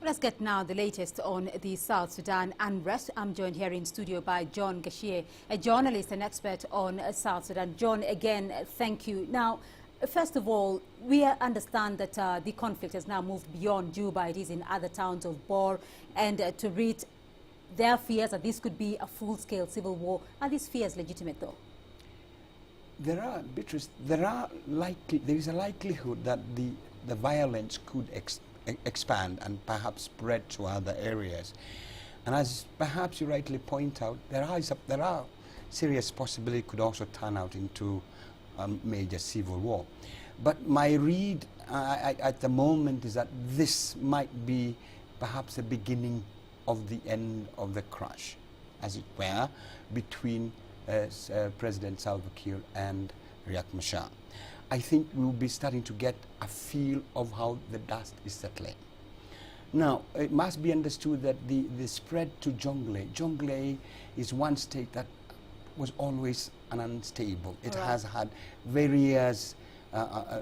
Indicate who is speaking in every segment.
Speaker 1: Let's get now the latest on the South Sudan unrest. I'm joined here in studio by John Gachie, a journalist and expert on South Sudan. John, again, thank you. Now, first of all, we understand that the conflict has now moved beyond Juba. It is in other towns of Bor, and to read their fears that this could be a full-scale civil war. Are these fears legitimate, though?
Speaker 2: There are, Beatrice, there is a likelihood that the violence could expand and perhaps spread to other areas. And as perhaps you rightly point out, there are serious possibility it could also turn out into a major civil war. But my read at the moment is that this might be perhaps the beginning of the end of the crash, as it were, between President Salva Kiir and Riek Machar. I think we'll be starting to get a feel of how the dust is settling. Now, it must be understood that the spread to Jonglei is one state that was always unstable. It has had various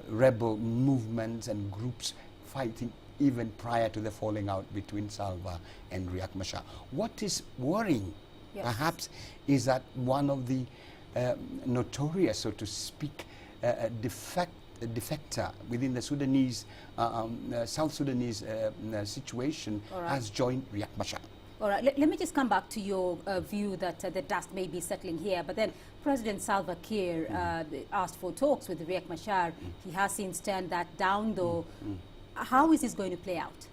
Speaker 2: rebel movements and groups fighting even prior to the falling out between Salva and Riek Machar. What is worrying, perhaps, is that one of the notorious, so to speak, defector within the Sudanese, South Sudanese situation has joined Riek Machar.
Speaker 1: All right, let me just come back to your view that the dust may be settling here, but then President Salva Kiir asked for talks with Riek Machar. He has since turned that down, though. How is this going to play out?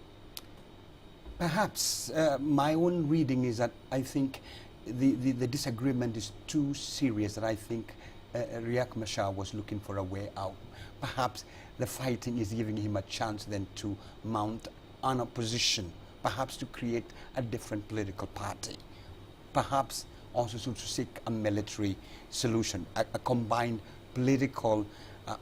Speaker 2: Perhaps my own reading is that I think the disagreement is too serious that I think Riek Machar was looking for a way out. Perhaps the fighting is giving him a chance then to mount an opposition, perhaps to create a different political party, perhaps also to seek a military solution, a combined political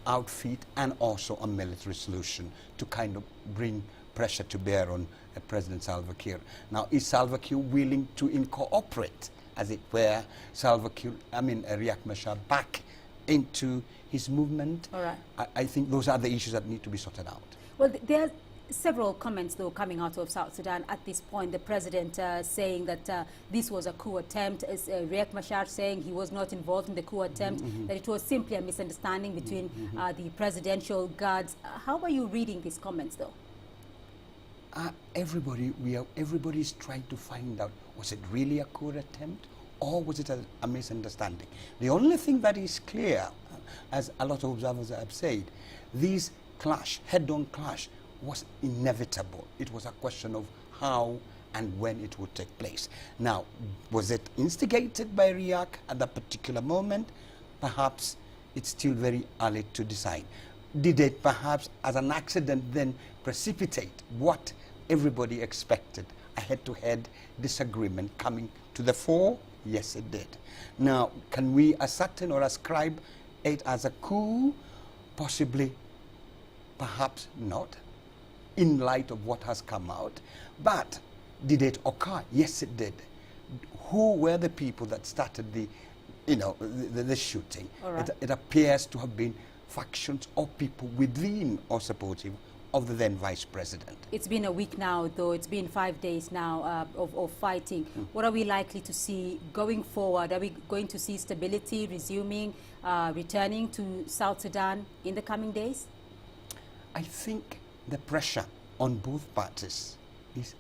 Speaker 2: outfit and also a military solution to kind of bring pressure to bear on President Salva Kiir. Now, is Salva Kiir willing to incorporate, as it were, Riek Machar back into his movement?
Speaker 1: All right.
Speaker 2: I think those are the issues that need to be sorted out.
Speaker 1: Well, there are several comments, though, coming out of South Sudan at this point. The president saying that this was a coup attempt, Riek Machar saying he was not involved in the coup attempt, that it was simply a misunderstanding between the presidential guards. How are you reading these comments, though?
Speaker 2: Everybody is trying to find out, was it really a coup attempt or was it a misunderstanding? The only thing that is clear, as a lot of observers have said, this clash, head-on clash, was inevitable. It was a question of how and when it would take place. Now, was it instigated by Riek at that particular moment? Perhaps it's still very early to decide. Did it perhaps, as an accident, then precipitate what everybody expected, a head-to-head disagreement coming to the fore? Yes, it did. Now, can we ascertain or ascribe it as a coup? Possibly, perhaps not, in light of what has come out. But did it occur? Yes, it did. Who were the people that started the shooting? Right. It appears to have been factions or people within or supportive of the then vice president. It's
Speaker 1: been a week now, though. It's been 5 days now of fighting. What are we likely to see going forward? Are we going to see stability resuming, returning to South Sudan in the coming days?
Speaker 2: I think the pressure on both parties is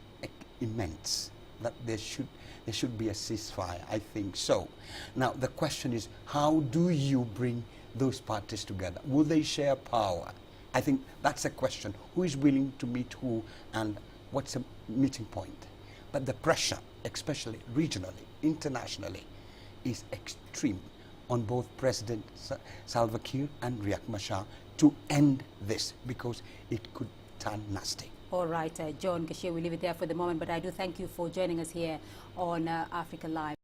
Speaker 2: immense, that there should be a ceasefire. I think so. Now, the question is, how do you bring those parties together? Will they share power? I think that's a question. Who is willing to meet who and what's a meeting point? But the pressure, especially regionally, internationally, is extreme on both President Salva Kiir and Riek Machar to end this, because it could turn nasty.
Speaker 1: All right, John Gachie, we'll leave it there for the moment, but I do thank you for joining us here on Africa Live.